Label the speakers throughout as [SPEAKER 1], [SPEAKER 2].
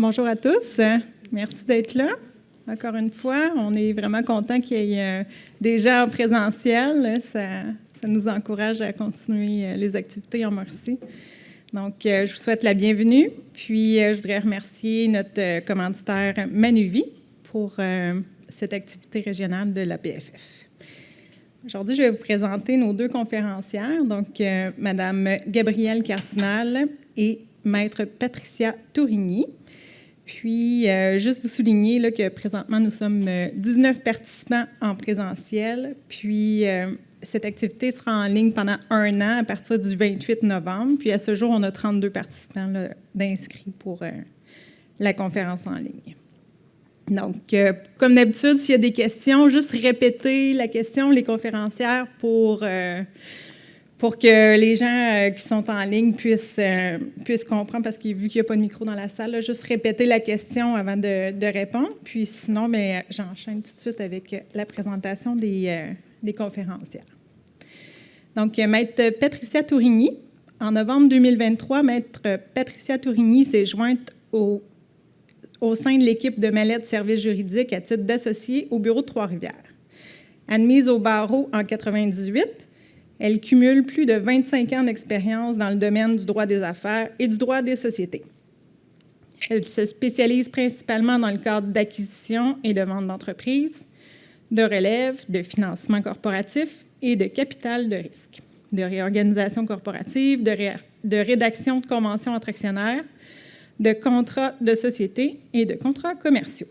[SPEAKER 1] Bonjour à tous. Merci d'être là. Encore une fois, on est vraiment content qu'il y ait des gens en présentiel. Ça nous encourage à continuer les activités en Mauricie. Donc, je vous souhaite la bienvenue. Puis, je voudrais remercier notre commanditaire Manuvie pour cette activité régionale de la PFF. Aujourd'hui, je vais vous présenter nos deux conférencières, donc Madame Gabrielle Cardinal et Maître Patricia Tourigny. Puis, juste vous souligner là, que présentement, nous sommes 19 participants en présentiel. Puis, cette activité sera en ligne pendant 1 an à partir du 28 novembre. Puis, à ce jour, on a 32 participants là, d'inscrits pour la conférence en ligne. Donc, comme d'habitude, s'il y a des questions, juste répéter la question, les conférencières, pour que les gens qui sont en ligne puissent comprendre, parce que vu qu'il n'y a pas de micro dans la salle, là, juste répéter la question avant de répondre. Puis sinon, bien, j'enchaîne tout de suite avec la présentation des conférencières. Donc, Maître Patricia Tourigny. En novembre 2023, Maître Patricia Tourigny s'est jointe au sein de l'équipe de Mallette Services juridiques à titre d'associée au bureau de Trois-Rivières. Admise au barreau en 1998, elle cumule plus de 25 ans d'expérience dans le domaine du droit des affaires et du droit des sociétés. Elle se spécialise principalement dans le cadre d'acquisition et de vente d'entreprises, de relève, de financement corporatif et de capital de risque, de réorganisation corporative, de rédaction de conventions entre actionnaires, de contrats de société et de contrats commerciaux.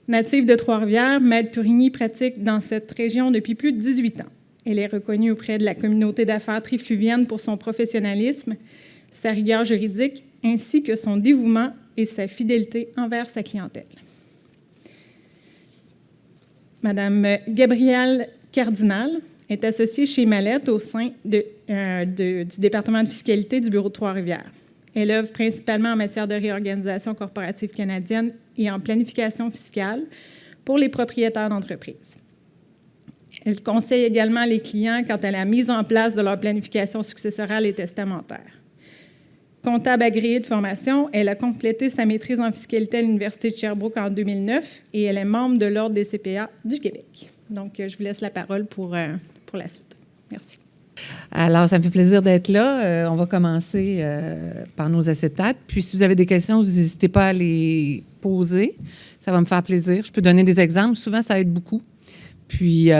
[SPEAKER 1] Native de Trois-Rivières, Maître Tourigny pratique dans cette région depuis plus de 18 ans. Elle est reconnue auprès de la communauté d'affaires trifluvienne pour son professionnalisme, sa rigueur juridique, ainsi que son dévouement et sa fidélité envers sa clientèle. Madame Gabrielle Cardinal est associée chez Mallette au sein du département de fiscalité du bureau de Trois-Rivières. Elle œuvre principalement en matière de réorganisation corporative canadienne et en planification fiscale pour les propriétaires d'entreprises. Elle conseille également les clients quant à la mise en place de leur planification successorale et testamentaire. Comptable agréée de formation, elle a complété sa maîtrise en fiscalité à l'Université de Sherbrooke en 2009 et elle est membre de l'Ordre des CPA du Québec. Donc, je vous laisse la parole pour la suite. Merci.
[SPEAKER 2] Alors, ça me fait plaisir d'être là. On va commencer par nos acétates. Puis, si vous avez des questions, n'hésitez pas à les poser. Ça va me faire plaisir. Je peux donner des exemples. Souvent, ça aide beaucoup. Puis,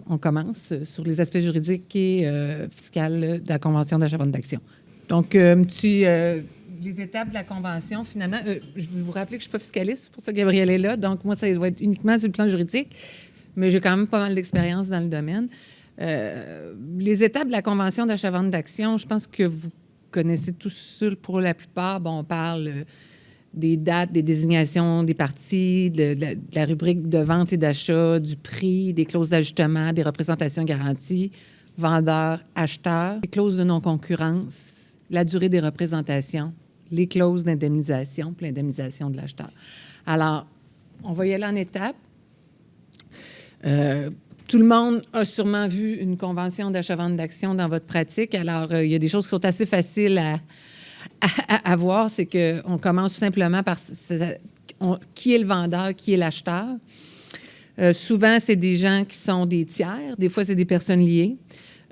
[SPEAKER 2] on commence sur les aspects juridiques et fiscaux de la Convention d'achat-vente d'actions. Donc, les étapes de la Convention, finalement, je vais vous rappeler que je ne suis pas fiscaliste, c'est pour ça que Gabrielle est là. Donc, moi, ça doit être uniquement sur le plan juridique, mais j'ai quand même pas mal d'expérience dans le domaine. Les étapes de la Convention d'achat-vente d'actions, je pense que vous connaissez tous ça pour la plupart. Bon, on parle des dates, des désignations des parties, de la rubrique de vente et d'achat, du prix, des clauses d'ajustement, des représentations garanties, vendeurs, acheteurs, les clauses de non-concurrence, la durée des représentations, les clauses d'indemnisation, puis l'indemnisation de l'acheteur. Alors, on va y aller en étapes. Tout le monde a sûrement vu une convention d'achat-vente d'actions dans votre pratique. Alors, il y a des choses qui sont assez faciles à voir. C'est qu'on commence tout simplement par qui est le vendeur, qui est l'acheteur. Souvent, c'est des gens qui sont des tiers. Des fois, c'est des personnes liées.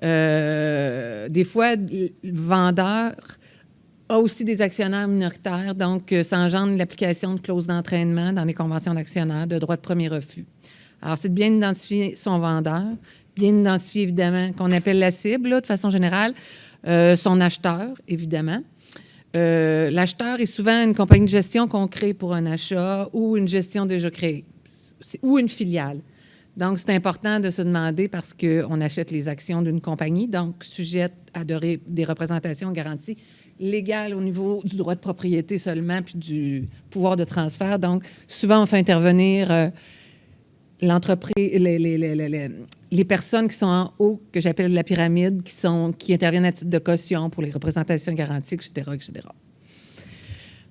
[SPEAKER 2] Des fois, le vendeur a aussi des actionnaires minoritaires. Donc, ça engendre l'application de clauses d'entraînement dans les conventions d'actionnaires, de droit de premier refus. Alors, c'est de bien identifier son vendeur, bien identifier, évidemment, qu'on appelle la cible, là, de façon générale, son acheteur, évidemment. L'acheteur est souvent une compagnie de gestion qu'on crée pour un achat ou une gestion déjà créée, ou une filiale. Donc, c'est important de se demander parce qu'on achète les actions d'une compagnie, donc sujette à des représentations garanties légales au niveau du droit de propriété seulement, puis du pouvoir de transfert. Donc, souvent, on fait intervenir l'entreprise, les personnes qui sont en haut, que j'appelle la pyramide, qui interviennent à titre de caution pour les représentations garanties, etc., etc.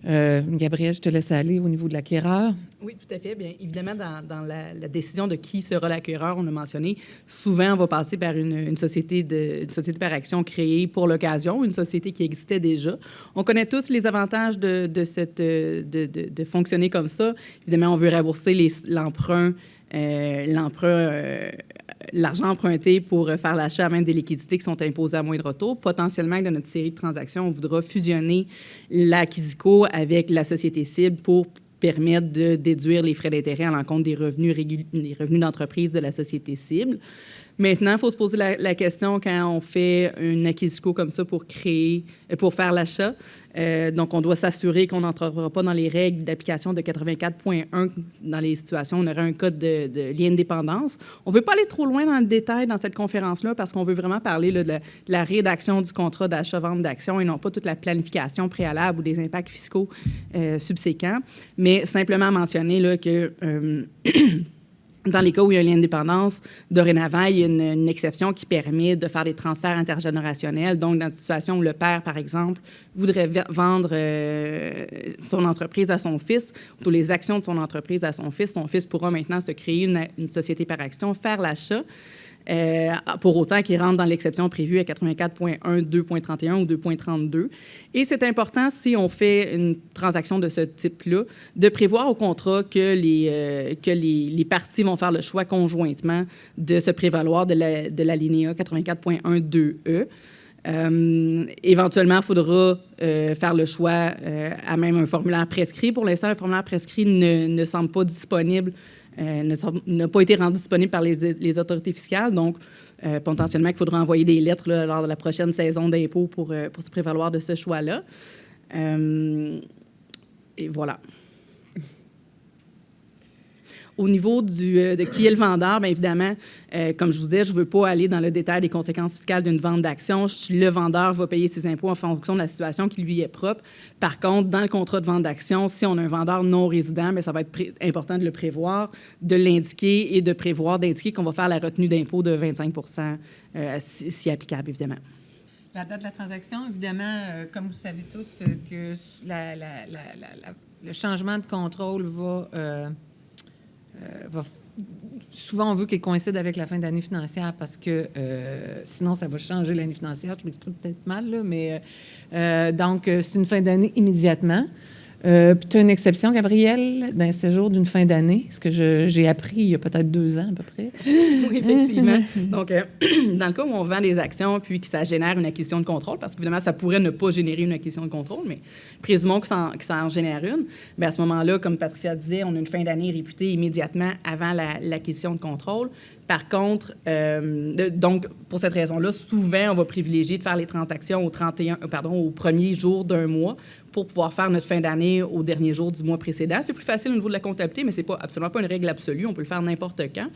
[SPEAKER 2] Gabrielle, je te laisse aller au niveau de l'acquéreur.
[SPEAKER 3] Oui, tout à fait. Bien évidemment, dans la décision de qui sera l'acquéreur, on a mentionné, souvent, on va passer par une société par action créée pour l'occasion, une société qui existait déjà. On connaît tous les avantages de fonctionner comme ça. Évidemment, on veut rembourser l'argent emprunté pour faire l'achat à même des liquidités qui sont imposées à moindre taux. Potentiellement, dans notre série de transactions, on voudra fusionner l'Acquisico avec la société cible pour permettre de déduire les frais d'intérêt à l'encontre des revenus d'entreprise de la société cible. Maintenant, il faut se poser la question quand on fait une Acquisico comme ça pour faire l'achat. Donc, on doit s'assurer qu'on n'entrera pas dans les règles d'application de 84.1 dans les situations où on aurait un code de lien de dépendance. On ne veut pas aller trop loin dans le détail dans cette conférence-là parce qu'on veut vraiment parler là, de la rédaction du contrat d'achat-vente d'actions et non pas toute la planification préalable ou des impacts fiscaux subséquents. Mais simplement mentionner là, que... dans les cas où il y a un lien de dépendance, dorénavant, il y a une exception qui permet de faire des transferts intergénérationnels. Donc, dans une situation où le père, par exemple, voudrait vendre son entreprise à son fils, ou les actions de son entreprise à son fils pourra maintenant se créer une société par action, faire l'achat, pour autant qu'il rentre dans l'exception prévue à 84.1, 2.31 ou 2.32. Et c'est important, si on fait une transaction de ce type-là, de prévoir au contrat que les parties vont faire le choix conjointement de se prévaloir de l'alinéa 84.1.2e. Éventuellement, il faudra faire le choix à même un formulaire prescrit. Pour l'instant, le formulaire prescrit ne semble pas disponible, n'a pas été rendu disponible par les autorités fiscales. Donc, potentiellement, il faudra envoyer des lettres là, lors de la prochaine saison d'impôt pour se prévaloir de ce choix-là. Et voilà. Au niveau de qui est le vendeur, bien évidemment, comme je vous disais, je ne veux pas aller dans le détail des conséquences fiscales d'une vente d'actions. Le vendeur va payer ses impôts en fonction de la situation qui lui est propre. Par contre, dans le contrat de vente d'actions, si on a un vendeur non résident, bien, ça va être important de le prévoir, de l'indiquer et d'indiquer qu'on va faire la retenue d'impôt de 25 si applicable, évidemment.
[SPEAKER 2] La date de la transaction, évidemment, comme vous savez tous, que le changement de contrôle souvent, on veut qu'il coïncide avec la fin d'année financière parce que sinon, ça va changer l'année financière. Je m'exprime peut-être mal, là, mais donc, c'est une fin d'année immédiatement. Puis tu as une exception, Gabrielle, d'un séjour d'une fin d'année, ce que j'ai appris il y a peut-être 2 ans à peu près.
[SPEAKER 3] Oui, effectivement. Donc, dans le cas où on vend des actions puis que ça génère une acquisition de contrôle, parce qu'évidemment, ça pourrait ne pas générer une acquisition de contrôle, mais présumons que ça en génère une, bien, à ce moment-là, comme Patricia disait, on a une fin d'année réputée immédiatement avant l'acquisition de contrôle. Par contre, donc, pour cette raison-là, souvent, on va privilégier de faire les transactions au 1er jour d'un mois pour pouvoir faire notre fin d'année au dernier jour du mois précédent. C'est plus facile au niveau de la comptabilité, mais ce n'est absolument pas une règle absolue. On peut le faire n'importe quand.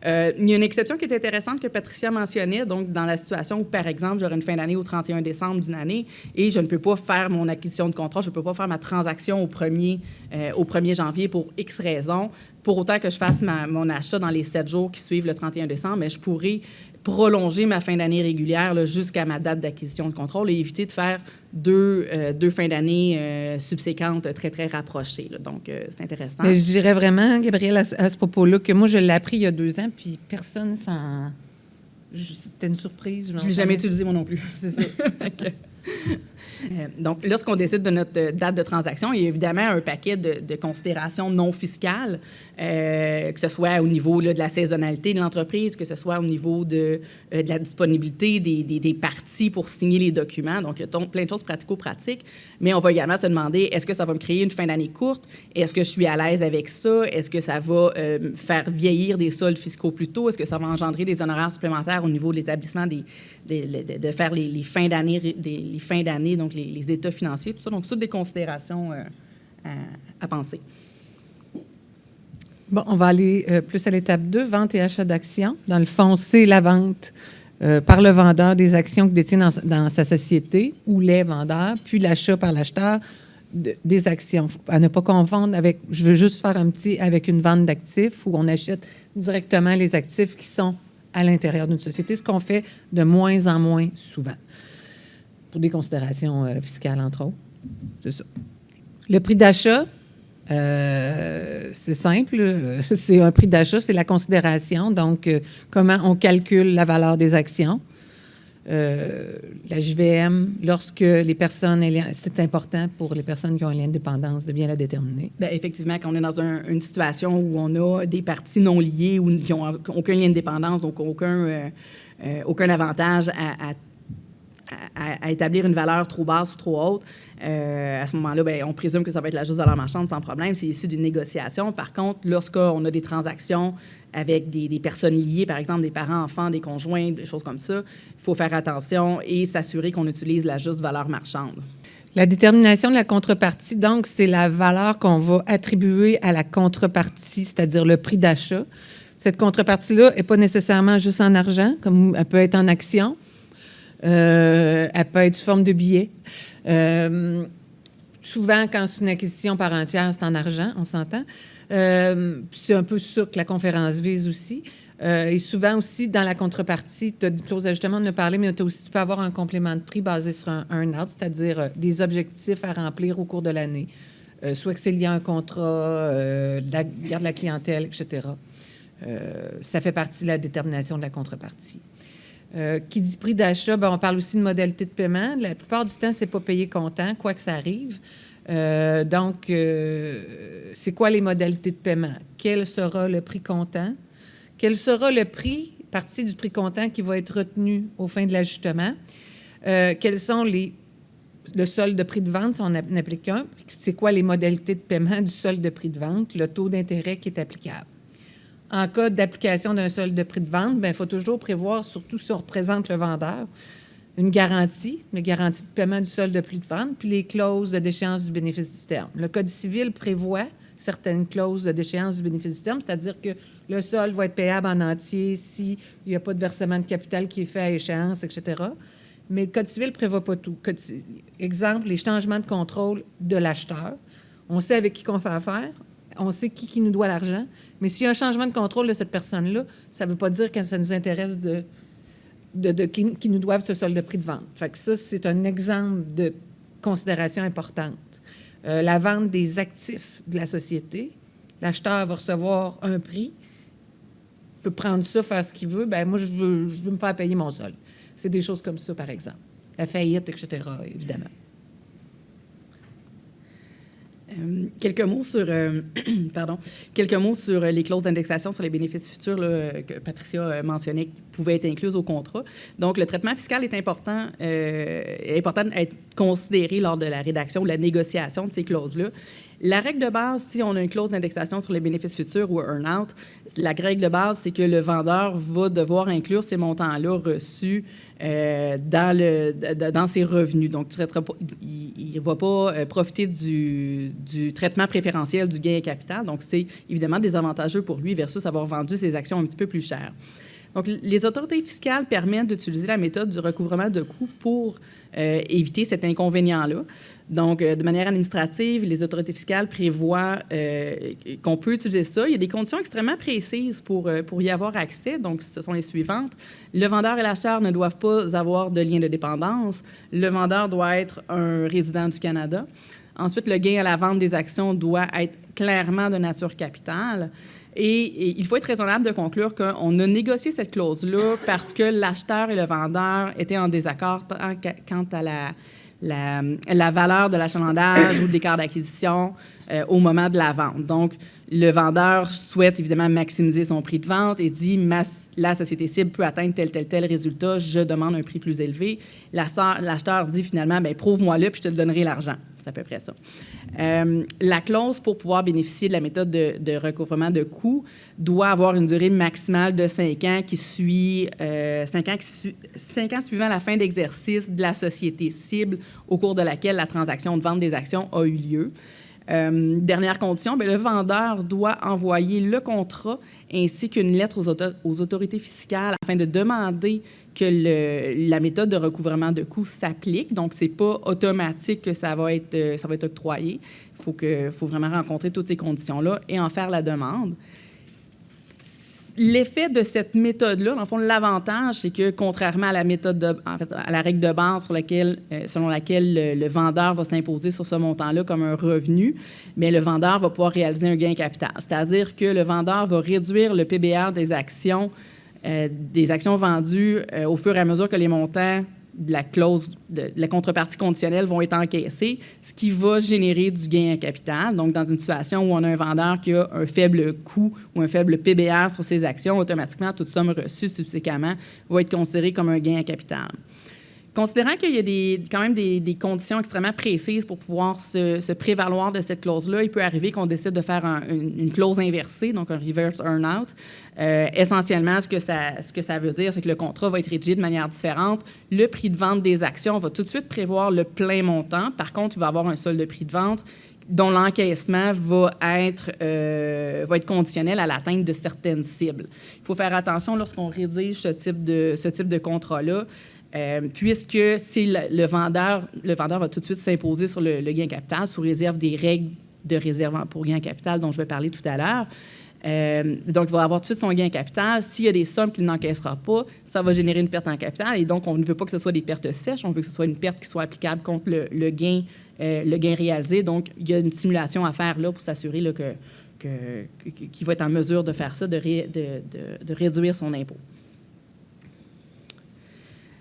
[SPEAKER 3] Il y a une exception qui est intéressante que Patricia mentionnait, donc dans la situation où, par exemple, j'aurai une fin d'année au 31 décembre d'une année et je ne peux pas faire mon acquisition de contrat, je ne peux pas faire ma transaction au 1er janvier pour X raisons. Pour autant que je fasse mon achat dans les 7 jours qui suivent le 31 décembre, mais je pourrais prolonger ma fin d'année régulière là, jusqu'à ma date d'acquisition de contrôle et éviter de faire deux fins d'année subséquentes très, très rapprochées. Là. Donc, c'est intéressant.
[SPEAKER 2] Mais je dirais vraiment, Gabrielle, à ce propos-là, que moi, je l'ai appris il y a 2 ans, puis personne s'en... C'était une surprise.
[SPEAKER 3] Je ne l'ai jamais utilisé, moi non plus. C'est ça. Donc, lorsqu'on décide de notre date de transaction, il y a évidemment un paquet de considérations non fiscales, que ce soit au niveau là, de la saisonnalité de l'entreprise, que ce soit au niveau de la disponibilité des parties pour signer les documents. Donc, il y a plein de choses pratico-pratiques. Mais on va également se demander, est-ce que ça va me créer une fin d'année courte? Est-ce que je suis à l'aise avec ça? Est-ce que ça va faire vieillir des soldes fiscaux plus tôt? Est-ce que ça va engendrer des honoraires supplémentaires au niveau de l'établissement de faire les fins d'année, donc les états financiers, tout ça. Donc, toutes des considérations à penser.
[SPEAKER 2] Bon, on va aller plus à l'étape 2, vente et achat d'actions. Dans le fond, c'est la vente par le vendeur des actions qu'il détient dans sa société ou les vendeurs, puis l'achat par l'acheteur des actions. À ne pas confondre avec, je veux juste faire avec une vente d'actifs où on achète directement les actifs qui sont à l'intérieur d'une société, ce qu'on fait de moins en moins souvent, pour des considérations fiscales, entre autres. C'est ça. Le prix d'achat, c'est simple. C'est un prix d'achat, c'est la considération. Donc, comment on calcule la valeur des actions. La JVM, lorsque les personnes, c'est important pour les personnes qui ont un lien de dépendance de bien la déterminer.
[SPEAKER 3] Bien, effectivement, quand on est dans une situation où on a des parties non liées ou qui n'ont aucun lien de dépendance, donc aucun avantage à établir une valeur trop basse ou trop haute, à ce moment-là, bien, on présume que ça va être la juste valeur marchande sans problème. C'est issu d'une négociation. Par contre, lorsqu'on a des transactions avec des personnes liées, par exemple des parents, enfants, des conjoints, des choses comme ça, il faut faire attention et s'assurer qu'on utilise la juste valeur marchande.
[SPEAKER 2] La détermination de la contrepartie, donc, c'est la valeur qu'on va attribuer à la contrepartie, c'est-à-dire le prix d'achat. Cette contrepartie-là n'est pas nécessairement juste en argent, comme elle peut être en actions, elle peut être sous forme de billets. Souvent, quand c'est une acquisition par entière, c'est en argent, on s'entend. C'est un peu ça que la conférence vise aussi. Et souvent aussi, dans la contrepartie, tu as une clause d'ajustement, on en a parlé, mais tu peux avoir un complément de prix basé sur un earn-out, c'est-à-dire des objectifs à remplir au cours de l'année. Soit que c'est lié à un contrat, la garde de la clientèle, etc. Ça fait partie de la détermination de la contrepartie. Qui dit prix d'achat, bien, on parle aussi de modalité de paiement. La plupart du temps, c'est pas payé comptant, quoi que ça arrive. Donc, c'est quoi les modalités de paiement? Quel sera le prix comptant? Quel sera le prix, partie du prix comptant, qui va être retenu au fin de l'ajustement? Quels sont le solde de prix de vente, si on en applique un? C'est quoi les modalités de paiement du solde de prix de vente? Le taux d'intérêt qui est applicable. En cas d'application d'un solde de prix de vente, il faut toujours prévoir, surtout si on représente le vendeur, une garantie de paiement du solde de prix de vente, puis les clauses de déchéance du bénéfice du terme. Le Code civil prévoit certaines clauses de déchéance du bénéfice du terme, c'est-à-dire que le solde va être payable en entier s'il n'y a pas de versement de capital qui est fait à échéance, etc. Mais le Code civil ne prévoit pas tout. Exemple, les changements de contrôle de l'acheteur. On sait avec qui on fait affaire, on sait qui nous doit l'argent, mais s'il y a un changement de contrôle de cette personne-là, ça ne veut pas dire que ça nous intéresse qui nous doivent ce solde de prix de vente. Fait que ça, c'est un exemple de considération importante. La vente des actifs de la société, l'acheteur va recevoir un prix, peut prendre ça, faire ce qu'il veut. Bien, moi, je veux me faire payer mon solde. C'est des choses comme ça, par exemple. La faillite, etc., évidemment.
[SPEAKER 3] Quelques mots sur les clauses d'indexation sur les bénéfices futurs là, que Patricia mentionnait qui pouvaient être incluses au contrat. Donc, le traitement fiscal est important d'être considéré lors de la rédaction ou la négociation de ces clauses-là. La règle de base, si on a une clause d'indexation sur les bénéfices futurs ou un earn-out, la règle de base, c'est que le vendeur va devoir inclure ces montants-là reçus dans ses revenus. Donc, il ne va pas profiter du traitement préférentiel du gain à capital. Donc, c'est évidemment désavantageux pour lui versus avoir vendu ses actions un petit peu plus chères. Donc, les autorités fiscales permettent d'utiliser la méthode du recouvrement de coûts pour éviter cet inconvénient-là. Donc, de manière administrative, les autorités fiscales prévoient qu'on peut utiliser ça. Il y a des conditions extrêmement précises pour y avoir accès. Donc, ce sont les suivantes. Le vendeur et l'acheteur ne doivent pas avoir de lien de dépendance. Le vendeur doit être un résident du Canada. Ensuite, le gain à la vente des actions doit être clairement de nature capitale. Et il faut être raisonnable de conclure qu'on a négocié cette clause-là parce que l'acheteur et le vendeur étaient en désaccord quant à la valeur de l'achalandage ou de l'écart d'acquisition au moment de la vente. Donc, le vendeur souhaite évidemment maximiser son prix de vente et dit la société cible peut atteindre tel résultat, je demande un prix plus élevé. L'acheteur dit finalement, bien, prouve-moi-le puis je te donnerai l'argent. C'est à peu près ça. La clause pour pouvoir bénéficier de la méthode de recouvrement de coûts doit avoir une durée maximale de 5 ans qui suit 5 ans suivant la fin d'exercice de la société cible au cours de laquelle la transaction de vente des actions a eu lieu. Dernière condition, bien, le vendeur doit envoyer le contrat ainsi qu'une lettre aux autorités fiscales afin de demander que la méthode de recouvrement de coûts s'applique. Donc, ce n'est pas automatique que ça va être octroyé. Il faut vraiment rencontrer toutes ces conditions-là et en faire la demande. l'effet de cette méthode-là, dans le fond, l'avantage, c'est que contrairement à la méthode, à la règle de base selon laquelle le vendeur va s'imposer sur ce montant-là comme un revenu, mais le vendeur va pouvoir réaliser un gain capital. C'est-à-dire que le vendeur va réduire le PBR des actions vendues au fur et à mesure que les montants de la clause, de la contrepartie conditionnelle vont être encaissés, ce qui va générer du gain en capital. Donc, dans une situation où on a un vendeur qui a un faible coût ou un faible PBR sur ses actions, automatiquement, toute somme reçue subséquemment va être considérée comme un gain en capital. Considérant qu'il y a quand même des conditions extrêmement précises pour pouvoir se prévaloir de cette clause-là, il peut arriver qu'on décide de faire une clause inversée, donc un reverse earn-out. Essentiellement, ce que ça veut dire, c'est que le contrat va être rédigé de manière différente. Le prix de vente des actions va tout de suite prévoir le plein montant. Par contre, il va y avoir un solde de prix de vente dont l'encaissement va être conditionnel à l'atteinte de certaines cibles. Il faut faire attention lorsqu'on rédige ce type de contrat-là, puisque c'est le vendeur va tout de suite s'imposer sur le gain capital sous réserve des règles de réserve pour gain capital dont je vais parler tout à l'heure. Donc, il va avoir tout de suite son gain capital. S'il y a des sommes qu'il n'encaissera pas, ça va générer une perte en capital. Et donc, on ne veut pas que ce soit des pertes sèches, on veut que ce soit une perte qui soit applicable contre le gain réalisé. Donc, il y a une simulation à faire là pour s'assurer là, qu'il va être en mesure de faire ça, de réduire son impôt.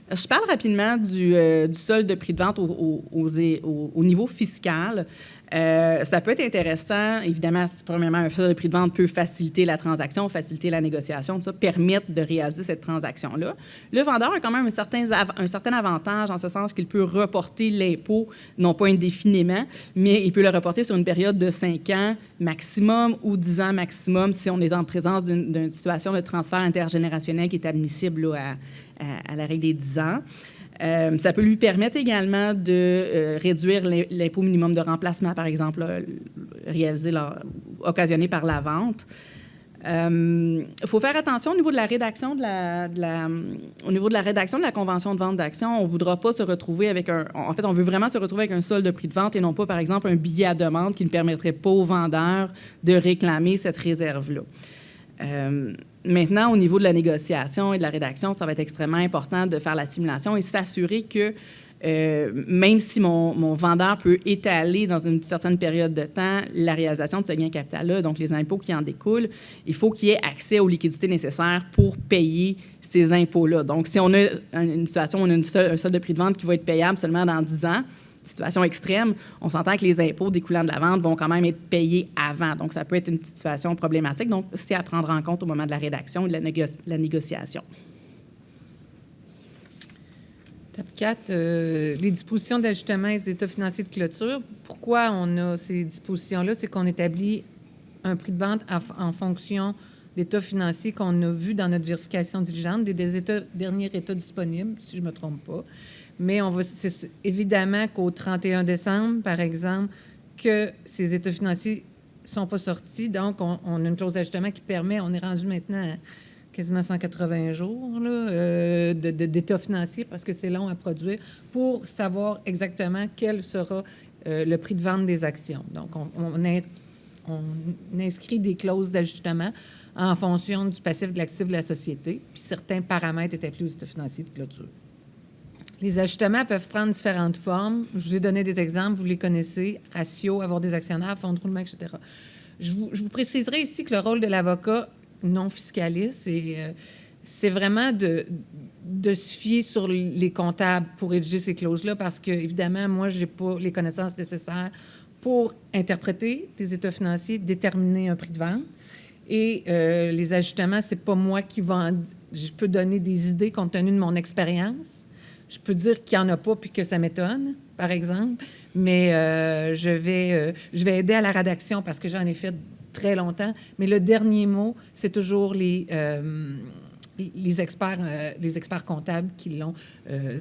[SPEAKER 3] Je parle rapidement du solde de prix de vente au niveau fiscal. Ça peut être intéressant. Évidemment, premièrement, un solde de prix de vente peut faciliter la transaction, faciliter la négociation, tout ça, permettre de réaliser cette transaction-là. Le vendeur a quand même un certain avantage en ce sens qu'il peut reporter l'impôt, non pas indéfiniment, mais il peut le reporter sur une période de 5 ans maximum ou 10 ans maximum si on est en présence d'une situation de transfert intergénérationnel qui est admissible là, à la règle des 10 ans. Ça peut lui permettre également de réduire l'impôt minimum de remplacement, par exemple, occasionné par la vente. Il faut faire attention au niveau de la rédaction de la convention de vente d'actions. On ne voudra pas se retrouver avec on veut vraiment se retrouver avec un solde de prix de vente et non pas, par exemple, un billet à demande qui ne permettrait pas au vendeur de réclamer cette réserve-là. Maintenant, au niveau de la négociation et de la rédaction, ça va être extrêmement important de faire la simulation et s'assurer que même si mon vendeur peut étaler dans une certaine période de temps la réalisation de ce gain capital-là, donc les impôts qui en découlent, il faut qu'il y ait accès aux liquidités nécessaires pour payer ces impôts-là. Donc, si on a une situation où on a un solde de prix de vente qui va être payable seulement dans 10 ans, situation extrême, on s'entend que les impôts découlant de la vente vont quand même être payés avant. Donc, ça peut être une situation problématique. Donc, c'est à prendre en compte au moment de la rédaction et de la négociation.
[SPEAKER 2] Étape 4, les dispositions d'ajustement et des états financiers de clôture. Pourquoi on a ces dispositions-là? C'est qu'on établit un prix de vente en fonction d'états financiers qu'on a vus dans notre vérification diligente, des derniers états disponibles, si je ne me trompe pas. Mais c'est évidemment qu'au 31 décembre, par exemple, que ces états financiers ne sont pas sortis. Donc, on a une clause d'ajustement qui permet, on est rendu maintenant à quasiment 180 jours d'état financier parce que c'est long à produire pour savoir exactement quel sera le prix de vente des actions. Donc, on inscrit des clauses d'ajustement en fonction du passif de l'actif de la société, puis certains paramètres établis aux états financiers de clôture. Les ajustements peuvent prendre différentes formes. Je vous ai donné des exemples, vous les connaissez, ratio, avoir des actionnaires, fonds de roulement, etc. Je vous préciserai ici que le rôle de l'avocat non fiscaliste, c'est vraiment de se fier sur les comptables pour rédiger ces clauses-là parce que, évidemment, moi, je n'ai pas les connaissances nécessaires pour interpréter des états financiers, déterminer un prix de vente. Et les ajustements, c'est pas moi qui je peux donner des idées compte tenu de mon expérience. Je peux dire qu'il n'y en a pas puis que ça m'étonne, par exemple, mais je vais aider à la rédaction parce que j'en ai fait très longtemps. Mais le dernier mot, c'est toujours les experts comptables qui l'ont.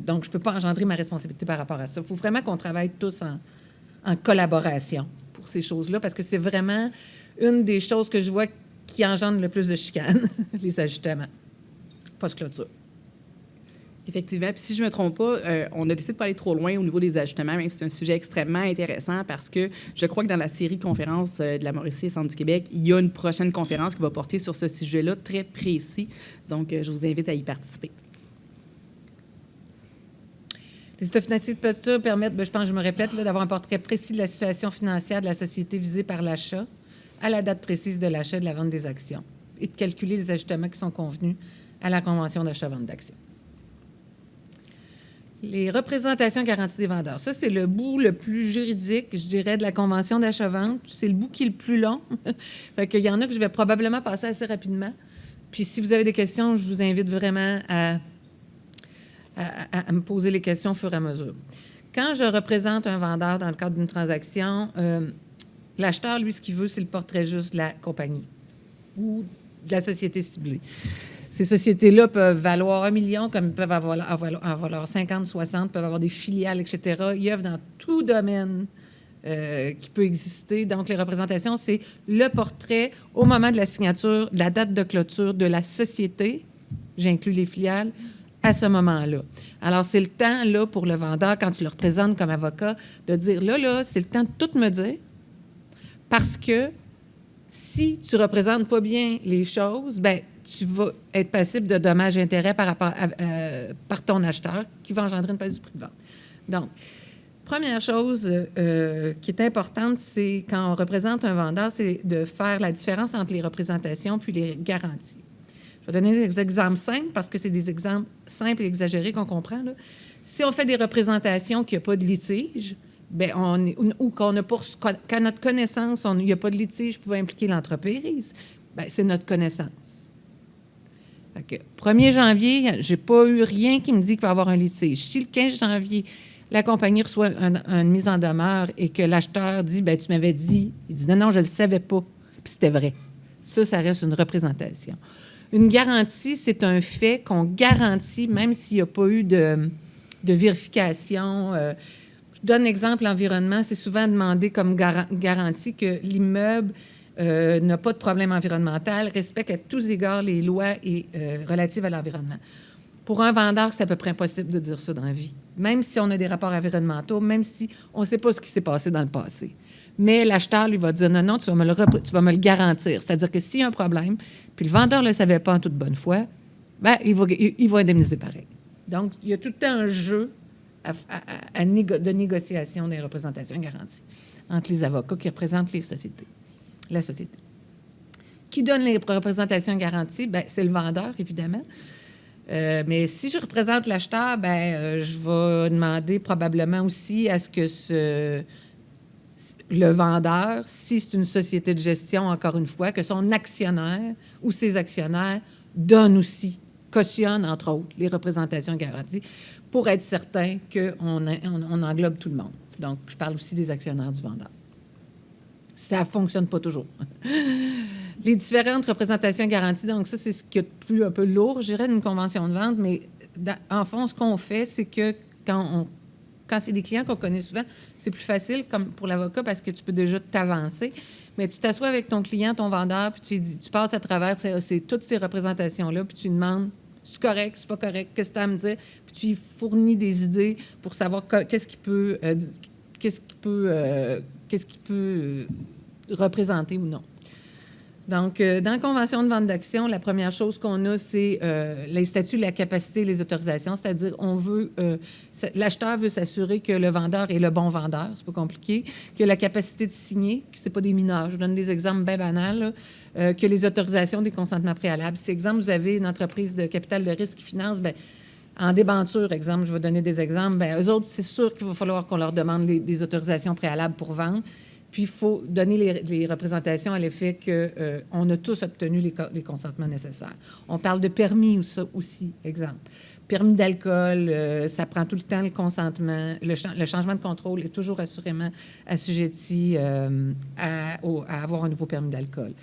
[SPEAKER 2] Donc, je ne peux pas engendrer ma responsabilité par rapport à ça. Il faut vraiment qu'on travaille tous en collaboration pour ces choses-là parce que c'est vraiment une des choses que je vois qui engendre le plus de chicanes, les ajustements post-clôture.
[SPEAKER 3] Effectivement. Puis si je ne me trompe pas, on a décidé de pas aller trop loin au niveau des ajustements, même si c'est un sujet extrêmement intéressant parce que je crois que dans la série de conférences de la Mauricie et Centre du Québec, il y a une prochaine conférence qui va porter sur ce sujet-là très précis. Donc, je vous invite à y participer.
[SPEAKER 2] Les états financiers de clôture permettent, je pense que je me répète, là, d'avoir un portrait précis de la situation financière de la société visée par l'achat à la date précise de l'achat et de la vente des actions et de calculer les ajustements qui sont convenus à la convention d'achat-vente d'actions. Les représentations garanties des vendeurs. Ça, c'est le bout le plus juridique, je dirais, de la convention d'achat-vente. C'est le bout qui est le plus long. Fait qu'il y en a que je vais probablement passer assez rapidement. Puis si vous avez des questions, je vous invite vraiment à me poser les questions au fur et à mesure. Quand je représente un vendeur dans le cadre d'une transaction, l'acheteur, lui, ce qu'il veut, c'est le portrait juste de la compagnie ou de la société ciblée. Ces sociétés-là peuvent valoir 1 million, comme ils peuvent avoir 50, 60, peuvent avoir des filiales, etc. Ils œuvrent dans tout domaine qui peut exister. Donc, les représentations, c'est le portrait au moment de la signature, de la date de clôture de la société, j'inclus les filiales, à ce moment-là. Alors, c'est le temps, là, pour le vendeur, quand tu le représentes comme avocat, de dire, là, c'est le temps de tout me dire, parce que si tu ne représentes pas bien les choses, bien, tu vas être passible de dommages et intérêts par ton acheteur, qui va engendrer une baisse du prix de vente. Donc, première chose qui est importante, c'est quand on représente un vendeur, c'est de faire la différence entre les représentations puis les garanties. Je vais donner des exemples simples parce que c'est des exemples simples et exagérés qu'on comprend, là. Si on fait des représentations qu'il n'y a pas de litige, bien, ou qu'à notre connaissance, il n'y a pas de litige pouvant impliquer l'entreprise, bien, c'est notre connaissance. Fait que 1er janvier, je n'ai pas eu rien qui me dit qu'il va y avoir un litige. Si le 15 janvier, la compagnie reçoit une mise en demeure et que l'acheteur dit, bien, tu m'avais dit, il dit, non, je ne le savais pas, puis c'était vrai. Ça reste une représentation. Une garantie, c'est un fait qu'on garantit, même s'il n'y a pas eu de vérification. Je donne l'exemple, l'environnement, c'est souvent demandé comme garantie que l'immeuble n'a pas de problème environnemental, respecte à tous égards les lois relatives à l'environnement. Pour un vendeur, c'est à peu près impossible de dire ça dans la vie, même si on a des rapports environnementaux, même si on ne sait pas ce qui s'est passé dans le passé. Mais l'acheteur, lui, va dire, non, tu vas me le garantir. C'est-à-dire que s'il y a un problème, puis le vendeur ne le savait pas en toute bonne foi, bien, il va indemniser pareil. Donc, il y a tout le temps un jeu de négociation des représentations garanties entre les avocats qui représentent la société. Qui donne les représentations garanties? Bien, c'est le vendeur, évidemment. Mais si je représente l'acheteur, bien, je vais demander probablement aussi à ce que le vendeur, si c'est une société de gestion, encore une fois, que son actionnaire ou ses actionnaires donnent aussi, cautionnent, entre autres, les représentations garanties pour être certain qu'on englobe tout le monde. Donc, je parle aussi des actionnaires du vendeur. Ça ne fonctionne pas toujours. Les différentes représentations garanties, donc ça, c'est ce qui est de plus un peu lourd, je dirais, d'une convention de vente, mais en fond, ce qu'on fait, c'est que quand c'est des clients qu'on connaît souvent, c'est plus facile comme pour l'avocat parce que tu peux déjà t'avancer. Mais tu t'assois avec ton client, ton vendeur, puis tu passes à travers toutes ces représentations-là, puis tu demandes, c'est correct, c'est pas correct, qu'est-ce que tu as à me dire? Puis tu lui fournis des idées pour savoir qu'est-ce qu'il peut représenter ou non. Donc, dans la convention de vente d'actions, la première chose qu'on a, c'est les statuts, la capacité et les autorisations, c'est-à-dire l'acheteur veut s'assurer que le vendeur est le bon vendeur, c'est pas compliqué, qu'il a la capacité de signer, que c'est pas des mineurs. Je donne des exemples bien banals, que les autorisations des consentements préalables. Si, exemple, vous avez une entreprise de capital de risque qui finance, bien, en débenture, exemple, je vais donner des exemples, bien, eux autres, c'est sûr qu'il va falloir qu'on leur demande des autorisations préalables pour vendre. Puis, il faut donner les représentations à l'effet qu'on a tous obtenu les consentements nécessaires. On parle de permis aussi, exemple. Permis d'alcool, ça prend tout le temps le consentement. Le changement de contrôle est toujours assurément assujetti à avoir un nouveau permis d'alcool.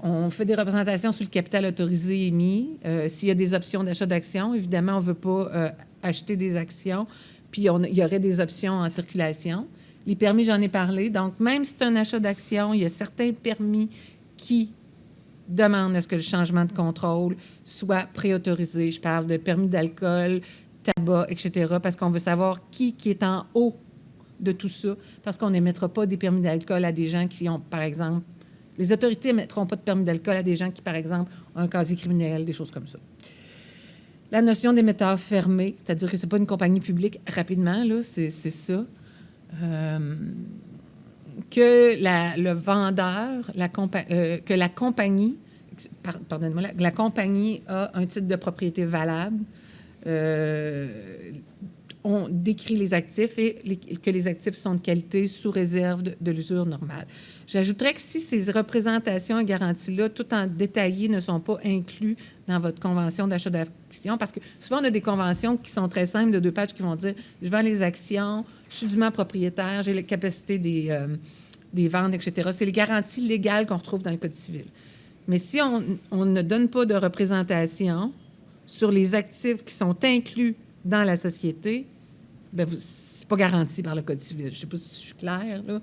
[SPEAKER 2] On fait des représentations sur le capital autorisé émis. S'il y a des options d'achat d'actions, évidemment, on ne veut pas acheter des actions. Puis, il y aurait des options en circulation. Les permis, j'en ai parlé. Donc, même si c'est un achat d'actions, il y a certains permis qui demande à ce que le changement de contrôle soit préautorisé. Je parle de permis d'alcool, tabac, etc., parce qu'on veut savoir qui est en haut de tout ça, parce qu'on n'émettra pas des permis d'alcool à des gens qui ont, par exemple, les autorités n'émettront pas de permis d'alcool à des gens qui, par exemple, ont un casier criminel, des choses comme ça. La notion d'émetteur fermé, c'est-à-dire que ce n'est pas une compagnie publique, rapidement, là, c'est ça. Que le vendeur, que la compagnie, pardonnez-moi, la compagnie a un titre de propriété valable. On décrit les actifs et que les actifs sont de qualité sous réserve de l'usure normale. J'ajouterais que si ces représentations et garanties-là, tout en détaillé, ne sont pas inclus dans votre convention d'achat d'actions, parce que souvent, on a des conventions qui sont très simples, de 2 pages, qui vont dire « Je vends les actions, je suis dûment propriétaire, j'ai la capacité des ventes, etc. » C'est les garanties légales qu'on retrouve dans le Code civil. Mais si on ne donne pas de représentation sur les actifs qui sont inclus dans la société, bien, c'est pas garanti par le Code civil. Je ne sais pas si je suis claire, là.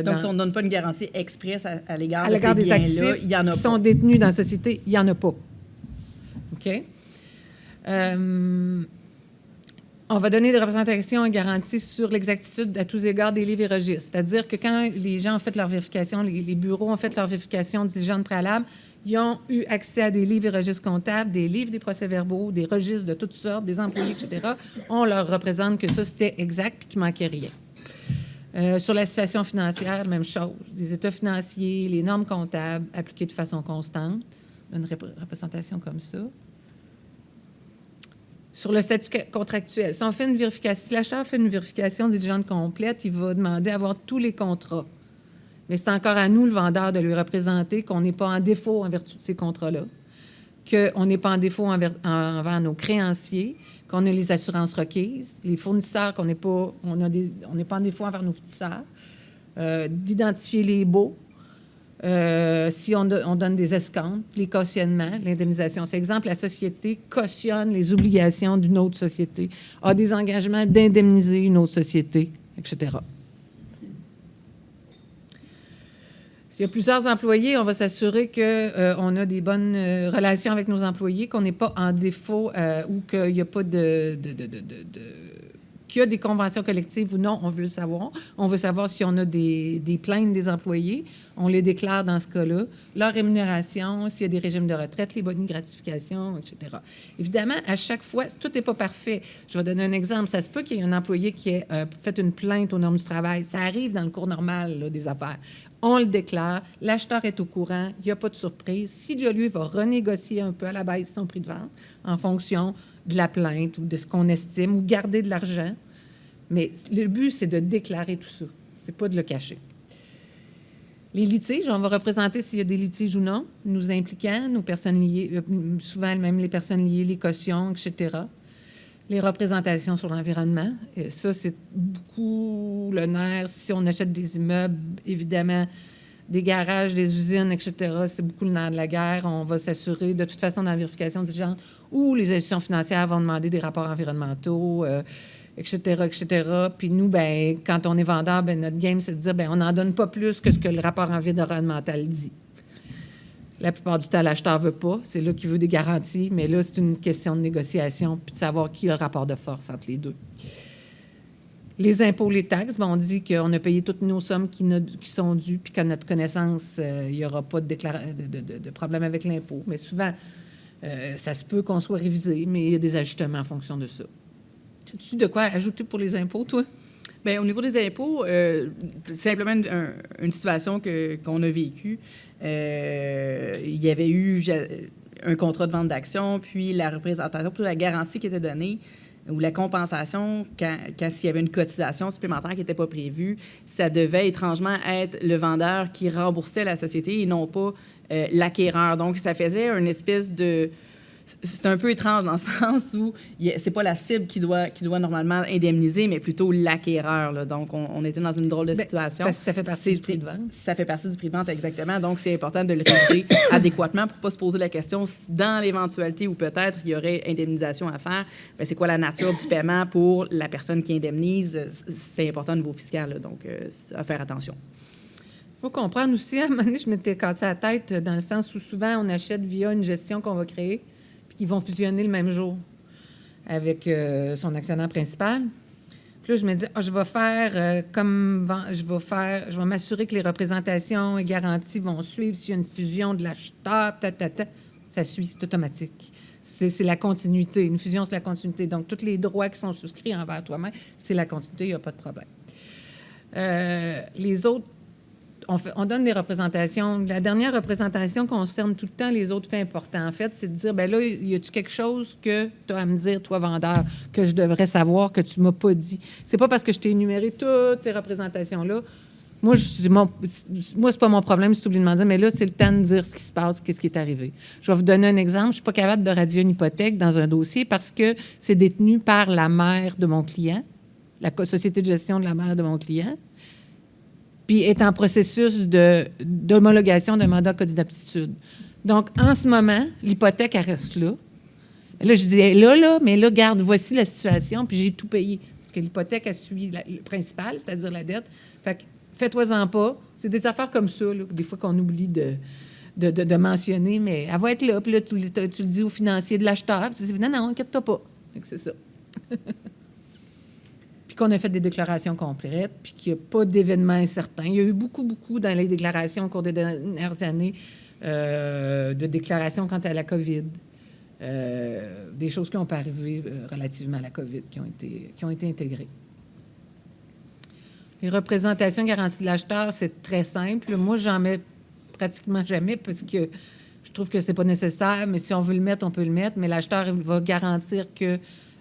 [SPEAKER 3] Donc, si on ne donne pas une garantie expresse à l'égard
[SPEAKER 2] des
[SPEAKER 3] biens-là,
[SPEAKER 2] actifs
[SPEAKER 3] il y en a
[SPEAKER 2] qui
[SPEAKER 3] pas.
[SPEAKER 2] sont détenus dans la société, il n'y en a pas. OK? On va donner des représentations et garanties sur l'exactitude à tous égards des livres et registres. C'est-à-dire que quand les gens ont fait leur vérification, les bureaux ont fait leur vérification diligente préalable, ils ont eu accès à des livres et registres comptables, des livres des procès-verbaux, des registres de toutes sortes, des employés, etc. On leur représente que ça, c'était exact et qu'il ne manquait rien. Sur la situation financière, même chose. Les états financiers, les normes comptables appliquées de façon constante. Une représentation comme ça. Sur le statut contractuel, si on fait une vérification, si l'acheteur fait une vérification diligente complète, il va demander à avoir tous les contrats. Mais c'est encore à nous, le vendeur, de lui représenter qu'on n'est pas en défaut en vertu de ces contrats-là, qu'on n'est pas en défaut envers nos créanciers, qu'on a les assurances requises, les fournisseurs, on n'est pas en défaut envers nos fournisseurs, d'identifier les baux, si on donne des escomptes, les cautionnements, l'indemnisation. C'est exemple, la société cautionne les obligations d'une autre société, a des engagements d'indemniser une autre société, etc. S'il y a plusieurs employés, on va s'assurer qu'on a des bonnes relations avec nos employés, qu'on n'est pas en défaut ou qu'il n'y a pas qu'il y a des conventions collectives ou non, on veut le savoir. On veut savoir si on a des plaintes des employés. On les déclare dans ce cas-là. Leur rémunération, s'il y a des régimes de retraite, les bonus de gratification, etc. Évidemment, à chaque fois, tout n'est pas parfait. Je vais donner un exemple. Ça se peut qu'il y ait un employé qui ait fait une plainte aux normes du travail. Ça arrive dans le cours normal là, des affaires. On le déclare. L'acheteur est au courant. Il n'y a pas de surprise. S'il y a lieu, il va renégocier un peu à la baisse son prix de vente en fonction de la plainte ou de ce qu'on estime ou garder de l'argent. Mais le but, c'est de déclarer tout ça. C'est pas de le cacher. Les litiges, on va représenter s'il y a des litiges ou non, nous impliquant, nos personnes liées, souvent même les personnes liées, les cautions, etc. Les représentations sur l'environnement. Et ça, c'est beaucoup le nerf. Si on achète des immeubles, évidemment, des garages, des usines, etc., c'est beaucoup le nerf de la guerre. On va s'assurer, de toute façon, dans la vérification diligente, où les institutions financières vont demander des rapports environnementaux, etc., etc. Puis nous, ben, quand on est vendeur, ben, notre game, c'est de dire, ben, on n'en donne pas plus que ce que le rapport environnemental dit. La plupart du temps, l'acheteur ne veut pas. C'est là qu'il veut des garanties. Mais là, c'est une question de négociation puis de savoir qui a le rapport de force entre les deux. Les impôts, les taxes, ben, on dit qu'on a payé toutes nos sommes qui sont dues puis qu'à notre connaissance, il n'y aura pas de problème avec l'impôt. Mais souvent, ça se peut qu'on soit révisé, mais il y a des ajustements en fonction de ça. As-tu de quoi ajouter pour les impôts, toi?
[SPEAKER 3] Bien, au niveau des impôts, simplement une situation qu'on a vécue. Il y avait eu un contrat de vente d'actions, puis la représentation, puis la garantie qui était donnée, ou la compensation, quand s'il y avait une cotisation supplémentaire qui n'était pas prévue, ça devait étrangement être le vendeur qui remboursait la société et non pas l'acquéreur. Donc, ça faisait une espèce de... C'est un peu étrange dans le sens où c'est pas la cible qui doit normalement indemniser, mais plutôt l'acquéreur. Là. Donc, on était dans une drôle de situation.
[SPEAKER 2] Parce que ça fait partie du prix de vente.
[SPEAKER 3] Ça fait partie du prix de vente, exactement. Donc, c'est important de le rédiger adéquatement pour ne pas se poser la question dans l'éventualité où peut-être il y aurait indemnisation à faire. Bien, c'est quoi la nature du paiement pour la personne qui indemnise? C'est important au niveau fiscal, là, donc à faire attention.
[SPEAKER 2] Il faut comprendre aussi, à un moment donné, je m'étais cassé la tête dans le sens où souvent on achète via une gestion qu'on va créer, puis qu'ils vont fusionner le même jour avec son actionnaire principal. Puis là, je me dis, je vais faire je vais m'assurer que les représentations et garanties vont suivre s'il y a une fusion de l'acheteur, ça suit, c'est automatique. C'est la continuité. Une fusion, c'est la continuité. Donc, tous les droits qui sont souscrits envers toi-même, c'est la continuité, il n'y a pas de problème. Les autres, on donne des représentations. La dernière représentation concerne tout le temps les autres faits importants. En fait, c'est de dire, bien là, y a-tu quelque chose que tu as à me dire, toi, vendeur, que je devrais savoir, que tu ne m'as pas dit? C'est pas parce que je t'ai énuméré toutes ces représentations-là. Moi, c'est pas mon problème si tu oublies de m'en dire, mais là, c'est le temps de dire ce qui se passe, qu'est-ce qui est arrivé. Je vais vous donner un exemple. Je ne suis pas capable de radier une hypothèque dans un dossier parce que c'est détenu par la mère de mon client, la société de gestion de la mère de mon client, puis est en processus d'homologation d'un mandat code d'aptitude. Donc, en ce moment, l'hypothèque, elle reste là. Là, je dis, mais là, regarde, voici la situation, puis j'ai tout payé. Parce que l'hypothèque, elle suit le principal, c'est-à-dire la dette. Fait que, fais-toi-en pas. C'est des affaires comme ça, là, des fois qu'on oublie de mentionner, mais elle va être là, puis là, tu le dis au financier de l'acheteur, puis tu dis, non, inquiète-toi pas. Fait que c'est ça. Qu'on a fait des déclarations complètes, puis qu'il n'y a pas d'événements incertains. Il y a eu beaucoup dans les déclarations au cours des dernières années de déclarations quant à la COVID. Des choses qui n'ont pas arrivé relativement à la COVID, qui ont été intégrées. Les représentations garanties de l'acheteur, c'est très simple. Moi, j'en mets pratiquement jamais parce que je trouve que c'est pas nécessaire, mais si on veut le mettre, on peut le mettre. Mais l'acheteur va garantir que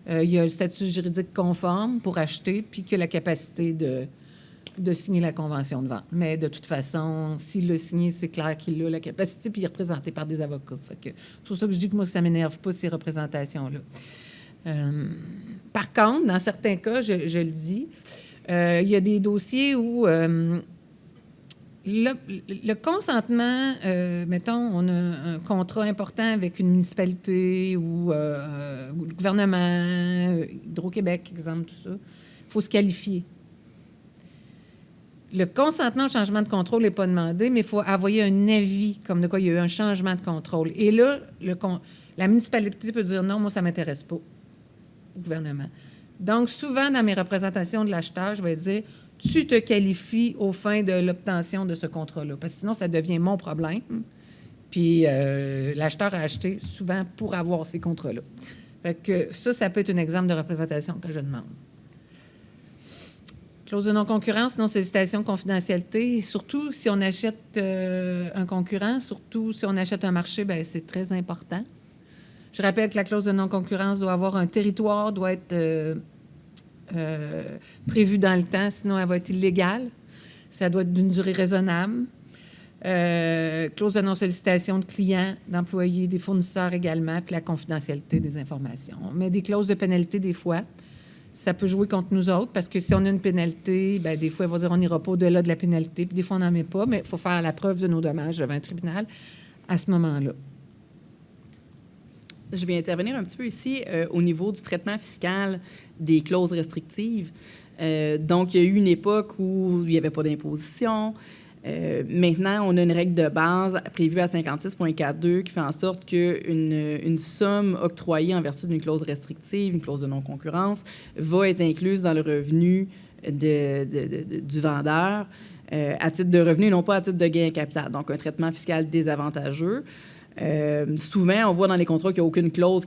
[SPEAKER 2] il y a le statut juridique conforme pour acheter, puis qu'il y a la capacité de signer la convention de vente. Mais de toute façon, s'il l'a signé, c'est clair qu'il a la capacité, puis il est représenté par des avocats. Fait que c'est pour ça que je dis que moi, ça ne m'énerve pas, ces représentations-là. Par contre, dans certains cas, je le dis, il y a des dossiers où le consentement, mettons, on a un contrat important avec une municipalité ou le gouvernement, Hydro-Québec, exemple, tout ça. Il faut se qualifier. Le consentement au changement de contrôle n'est pas demandé, mais il faut envoyer un avis, comme de quoi il y a eu un changement de contrôle. Et là, la municipalité peut dire non, moi, ça ne m'intéresse pas, au gouvernement. Donc, souvent, dans mes représentations de l'acheteur, je vais dire tu te qualifies aux fins de l'obtention de ce contrat-là. Parce que sinon, ça devient mon problème. Puis l'acheteur a acheté souvent pour avoir ces contrats-là. Fait que ça peut être un exemple de représentation que je demande. Clause de non-concurrence, non-sollicitation, confidentialité. Et surtout, si on achète un concurrent, surtout si on achète un marché, bien, c'est très important. Je rappelle que la clause de non-concurrence doit avoir un territoire, doit être prévu dans le temps, sinon elle va être illégale. Ça doit être d'une durée raisonnable. Clause de non-sollicitation de clients, d'employés, des fournisseurs également, puis la confidentialité des informations. On met des clauses de pénalité des fois. Ça peut jouer contre nous autres, parce que si on a une pénalité, bien, des fois, il va dire on n'ira pas au-delà de la pénalité, puis des fois, on n'en met pas, mais il faut faire la preuve de nos dommages devant un tribunal à ce moment-là.
[SPEAKER 3] Je vais intervenir un petit peu ici au niveau du traitement fiscal des clauses restrictives. Donc, il y a eu une époque où il n'y avait pas d'imposition. Maintenant, on a une règle de base prévue à 56.42 qui fait en sorte qu'une somme octroyée en vertu d'une clause restrictive, une clause de non-concurrence, va être incluse dans le revenu du vendeur à titre de revenu, non pas à titre de gain capital. Donc, un traitement fiscal désavantageux. Souvent, on voit dans les contrats qu'il n'y a aucune clause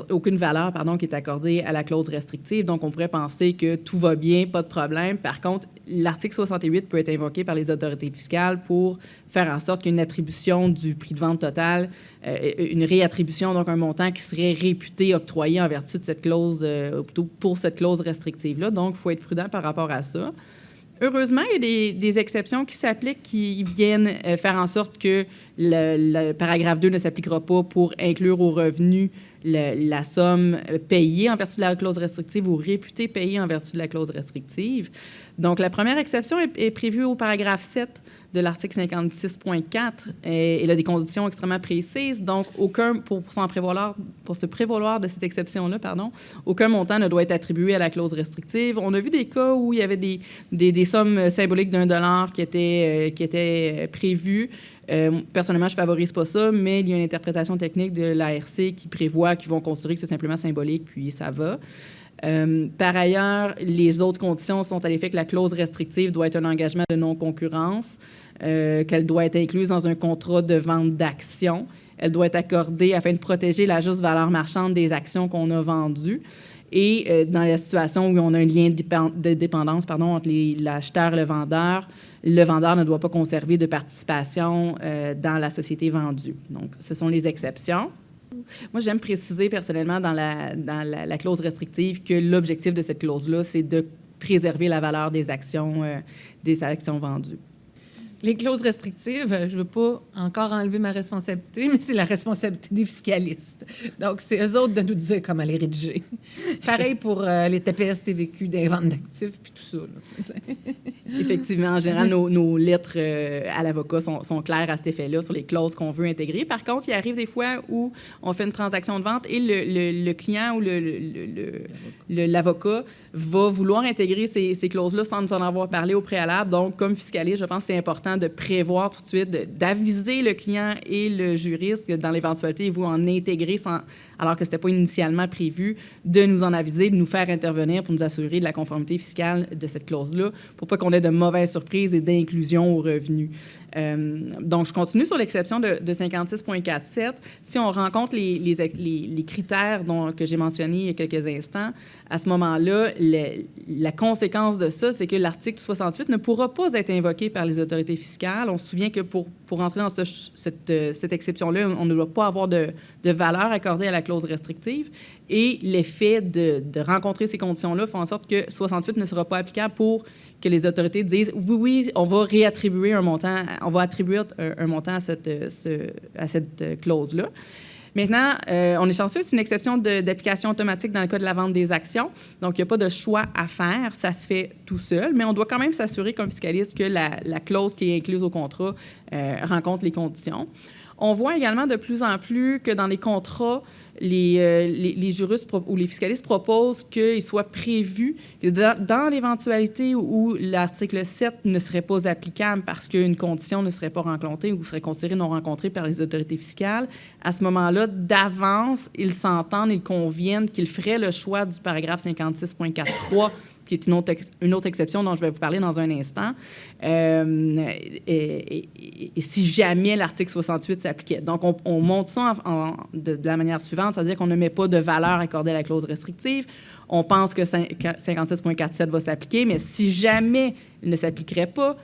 [SPEAKER 3] aucune valeur qui est accordée à la clause restrictive. Donc, on pourrait penser que tout va bien, pas de problème. Par contre, l'article 68 peut être invoqué par les autorités fiscales pour faire en sorte qu'il y ait une attribution du prix de vente total, une réattribution, donc un montant qui serait réputé octroyé en vertu de cette clause, plutôt pour cette clause restrictive-là. Donc, il faut être prudent par rapport à ça. Heureusement, il y a des exceptions qui s'appliquent, qui viennent faire en sorte que le paragraphe 2 ne s'appliquera pas pour inclure au revenu la somme payée en vertu de la clause restrictive ou réputée payée en vertu de la clause restrictive. Donc, la première exception est prévue au paragraphe 7 de l'article 56.4 et il a des conditions extrêmement précises. Donc, pour se prévaloir de cette exception-là, aucun montant ne doit être attribué à la clause restrictive. On a vu des cas où il y avait des sommes symboliques d'$1 qui étaient prévues. Personnellement, je ne favorise pas ça, mais il y a une interprétation technique de l'ARC qui prévoit qu'ils vont considérer que c'est simplement symbolique, puis ça va. Par ailleurs, les autres conditions sont à l'effet que la clause restrictive doit être un engagement de non-concurrence, qu'elle doit être incluse dans un contrat de vente d'actions, elle doit être accordée afin de protéger la juste valeur marchande des actions qu'on a vendues. Et dans la situation où on a un lien de dépendance entre l'acheteur et le vendeur ne doit pas conserver de participation dans la société vendue. Donc, ce sont les exceptions. Moi, j'aime préciser personnellement dans la clause restrictive que l'objectif de cette clause-là, c'est de préserver la valeur des actions vendues.
[SPEAKER 2] Les clauses restrictives, je ne veux pas encore enlever ma responsabilité, mais c'est la responsabilité des fiscalistes. Donc, c'est eux autres de nous dire comment les rédiger. Pareil pour les TPS, TVQ, des ventes d'actifs, puis tout ça. Là.
[SPEAKER 3] Effectivement, en général, nos lettres à l'avocat sont claires à cet effet-là sur les clauses qu'on veut intégrer. Par contre, il arrive des fois où on fait une transaction de vente et le client ou l'avocat va vouloir intégrer ces clauses-là sans nous en avoir parlé au préalable. Donc, comme fiscaliste, je pense que c'est important de prévoir tout de suite, d'aviser le client et le juriste que dans l'éventualité, vous en intégrez alors que ce n'était pas initialement prévu, de nous en aviser, de nous faire intervenir pour nous assurer de la conformité fiscale de cette clause-là, pour pas qu'on ait de mauvaises surprises et d'inclusion aux revenus. Donc, je continue sur l'exception de 56.47. Si on rencontre les critères que j'ai mentionnés il y a quelques instants, à ce moment-là, la conséquence de ça, c'est que l'article 68 ne pourra pas être invoqué par les autorités fiscales. On se souvient que pour entrer dans cette exception-là, on ne doit pas avoir de valeur accordée à la clause restrictive. Et l'effet de rencontrer ces conditions-là fait en sorte que 68 ne sera pas applicable pour que les autorités disent oui, on va réattribuer un montant, on va attribuer un montant à cette clause-là. Maintenant, on est chanceux, c'est une exception d'application automatique dans le cas de la vente des actions. Donc, il n'y a pas de choix à faire, ça se fait tout seul, mais on doit quand même s'assurer comme fiscaliste que la clause qui est incluse au contrat rencontre les conditions. On voit également de plus en plus que dans les contrats, les juristes ou les fiscalistes proposent qu'il soit prévu que dans l'éventualité où l'article 7 ne serait pas applicable parce qu'une condition ne serait pas rencontrée ou serait considérée non rencontrée par les autorités fiscales, à ce moment-là, d'avance, ils s'entendent, ils conviennent qu'ils feraient le choix du paragraphe 56.43 qui est une autre exception dont je vais vous parler dans un instant, et si jamais l'article 68 s'appliquait. Donc, on monte ça de la manière suivante, c'est-à-dire qu'on ne met pas de valeur accordée à la clause restrictive. On pense que 56.47 va s'appliquer, mais si jamais il ne s'appliquerait pas,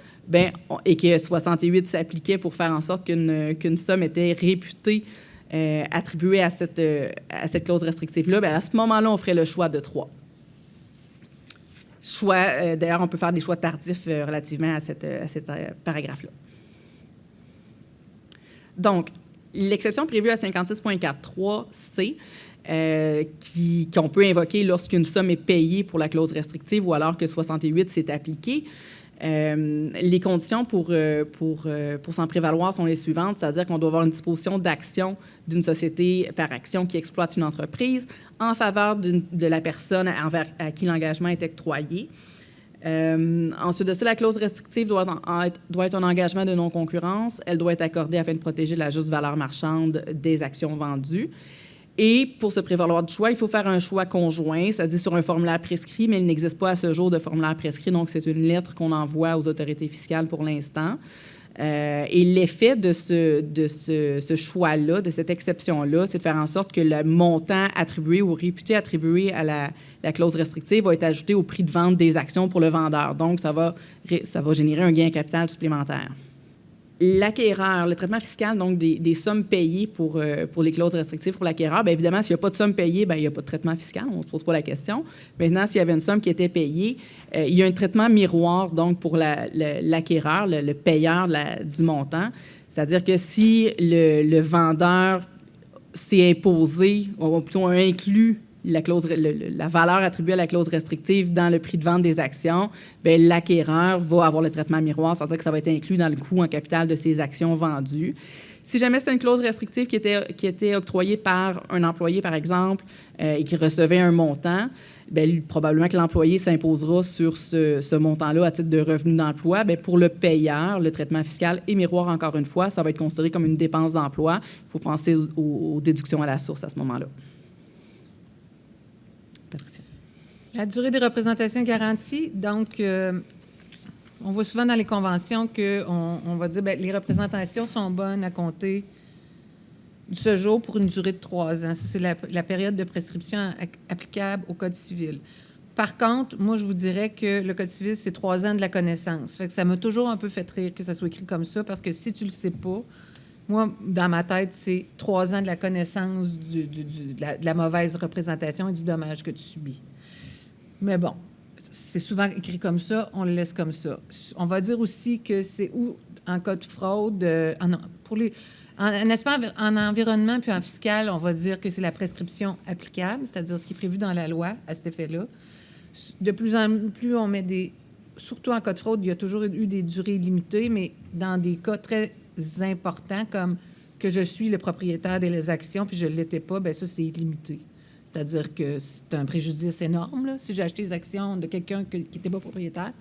[SPEAKER 3] et que 68 s'appliquait pour faire en sorte qu'une somme était réputée attribuée à cette clause restrictive-là, à ce moment-là, on ferait le choix de 3. D'ailleurs, on peut faire des choix tardifs relativement à cette paragraphe-là. Donc, l'exception prévue à 56.43C, qu'on peut invoquer lorsqu'une somme est payée pour la clause restrictive ou alors que 68 s'est appliqué, les conditions pour s'en prévaloir sont les suivantes, c'est-à-dire qu'on doit avoir une disposition d'action d'une société par action qui exploite une entreprise en faveur de la personne à qui l'engagement est octroyé. Ensuite de ça, la clause restrictive doit être un engagement de non-concurrence. Elle doit être accordée afin de protéger la juste valeur marchande des actions vendues. Et pour se prévaloir du choix, il faut faire un choix conjoint, c'est-à-dire sur un formulaire prescrit, mais il n'existe pas à ce jour de formulaire prescrit, donc c'est une lettre qu'on envoie aux autorités fiscales pour l'instant. Et l'effet de ce choix-là, de cette exception-là, c'est de faire en sorte que le montant attribué ou réputé attribué à la clause restrictive va être ajouté au prix de vente des actions pour le vendeur. Donc, ça va générer un gain capital supplémentaire. L'acquéreur, le traitement fiscal, donc des sommes payées pour les clauses restrictives pour l'acquéreur, bien évidemment, s'il n'y a pas de somme payée, bien, il n'y a pas de traitement fiscal, on ne se pose pas la question. Maintenant, s'il y avait une somme qui était payée, il y a un traitement miroir donc pour l'acquéreur, le payeur du montant. C'est-à-dire que si le vendeur s'est imposé, ou plutôt inclus la valeur attribuée à la clause restrictive dans le prix de vente des actions, bien, l'acquéreur va avoir le traitement miroir, c'est-à-dire que ça va être inclus dans le coût en capital de ces actions vendues. Si jamais c'est une clause restrictive qui était octroyée par un employé, par exemple, et qui recevait un montant, bien, probablement que l'employé s'imposera sur ce montant-là à titre de revenu d'emploi. Bien, pour le payeur, le traitement fiscal et miroir, encore une fois, ça va être considéré comme une dépense d'emploi. Il faut penser aux déductions à la source à ce moment-là. Patricia.
[SPEAKER 2] La durée des représentations garanties, donc, on voit souvent dans les conventions qu'on va dire que les représentations sont bonnes à compter de ce jour pour une durée de 3 ans. Ça, c'est la période de prescription applicable au Code civil. Par contre, moi, je vous dirais que le Code civil, c'est 3 ans de la connaissance. Fait que ça m'a toujours un peu fait rire que ça soit écrit comme ça, parce que si tu le sais pas, moi, dans ma tête, c'est 3 ans de la connaissance de la mauvaise représentation et du dommage que tu subis. Mais bon, c'est souvent écrit comme ça, on le laisse comme ça. On va dire aussi que c'est où, en cas de fraude, en environnement puis en fiscal, on va dire que c'est la prescription applicable, c'est-à-dire ce qui est prévu dans la loi à cet effet-là. De plus en plus, on met surtout en cas de fraude, il y a toujours eu des durées limitées, mais dans des cas très importants, comme que je suis le propriétaire des actions puis je ne l'étais pas, bien ça, c'est limité. C'est-à-dire que c'est un préjudice énorme, là, si j'ai acheté les actions de quelqu'un qui n'était pas propriétaire.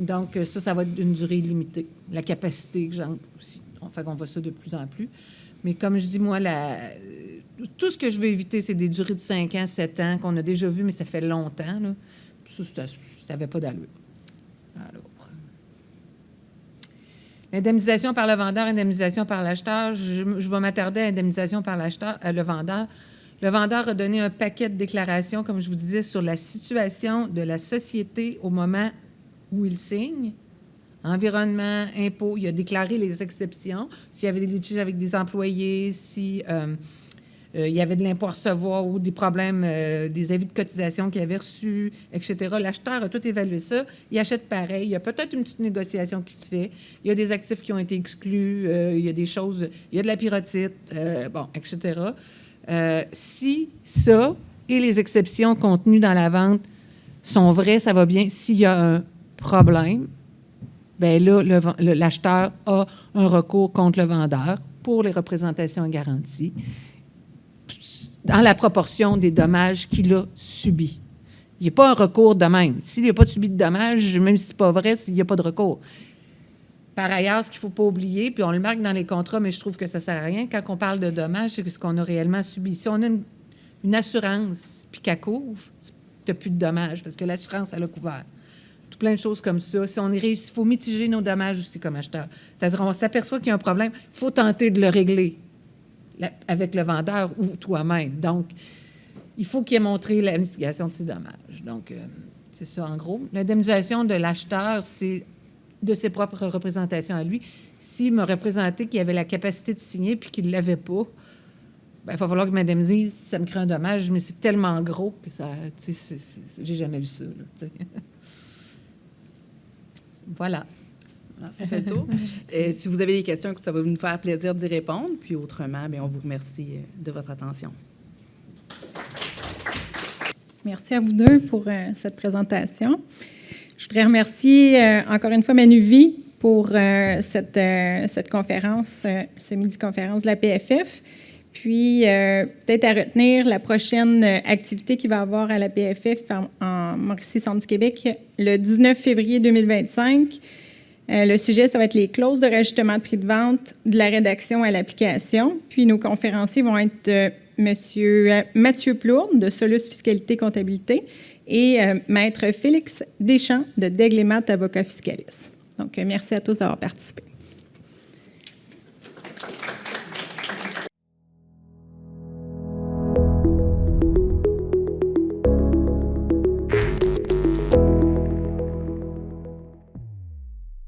[SPEAKER 2] Donc, ça va être d'une durée limitée. La capacité que j'ai aussi. Fait qu'on voit ça de plus en plus. Mais comme je dis, moi, tout ce que je veux éviter, c'est des durées de 5 ans, 7 ans, qu'on a déjà vu, mais ça fait longtemps. Là. Ça n'avait pas d'allure. Alors, l'indemnisation par le vendeur, indemnisation par l'acheteur. Je vais m'attarder à l'indemnisation par l'acheteur, le vendeur. Le vendeur a donné un paquet de déclarations, comme je vous disais, sur la situation de la société au moment où il signe. Environnement, impôts, il a déclaré les exceptions. S'il y avait des litiges avec des employés, si il y avait de l'impôt à recevoir ou des problèmes, des avis de cotisation qu'il avait reçus, etc. L'acheteur a tout évalué ça. Il achète pareil. Il y a peut-être une petite négociation qui se fait. Il y a des actifs qui ont été exclus. Il y a des choses... Il y a de la pyrotite, etc. Si ça et les exceptions contenues dans la vente sont vraies, ça va bien. S'il y a un problème, bien là, l'acheteur a un recours contre le vendeur pour les représentations garanties dans la proportion des dommages qu'il a subis. Il n'y a pas un recours de même. S'il n'a pas subi de dommages, même si ce n'est pas vrai, il n'y a pas de recours. Par ailleurs, ce qu'il ne faut pas oublier, puis on le marque dans les contrats, mais je trouve que ça ne sert à rien, quand on parle de dommages, c'est ce qu'on a réellement subi. Si on a une assurance puis qu'elle couvre, tu n'as plus de dommages parce que l'assurance, elle a couvert. Tout plein de choses comme ça. Si on est réussi, il faut mitiger nos dommages aussi comme acheteur. C'est-à-dire, on s'aperçoit qu'il y a un problème, il faut tenter de le régler avec le vendeur ou toi-même. Donc, il faut qu'il ait montré la mitigation de ces dommages. Donc, c'est ça en gros. L'indemnisation de l'acheteur, c'est de ses propres représentations à lui. S'il m'a représenté qu'il avait la capacité de signer puis qu'il ne l'avait pas, bien, il va falloir que m'indemnise si ça me crée un dommage, mais c'est tellement gros que ça... j'ai jamais vu ça. Là, voilà.
[SPEAKER 3] Alors, ça fait le tour. Si vous avez des questions, ça va nous faire plaisir d'y répondre. Puis autrement, bien, on vous remercie de votre attention.
[SPEAKER 1] Merci à vous deux pour cette présentation. Je voudrais remercier encore une fois Manuvie pour cette conférence, ce midi-conférence de la PFF. Puis, peut-être à retenir la prochaine activité qu'il va y avoir à la PFF en Mauricie-Centre du Québec le 19 février 2025. Le sujet, ça va être les clauses de rajustement de prix de vente de la rédaction à l'application. Puis, nos conférenciers vont être M. Mathieu Plourde de Solus Fiscalité Comptabilité et Maître Félix Deschamps de Daigle et Matt, avocat fiscaliste. Donc, merci à tous d'avoir participé.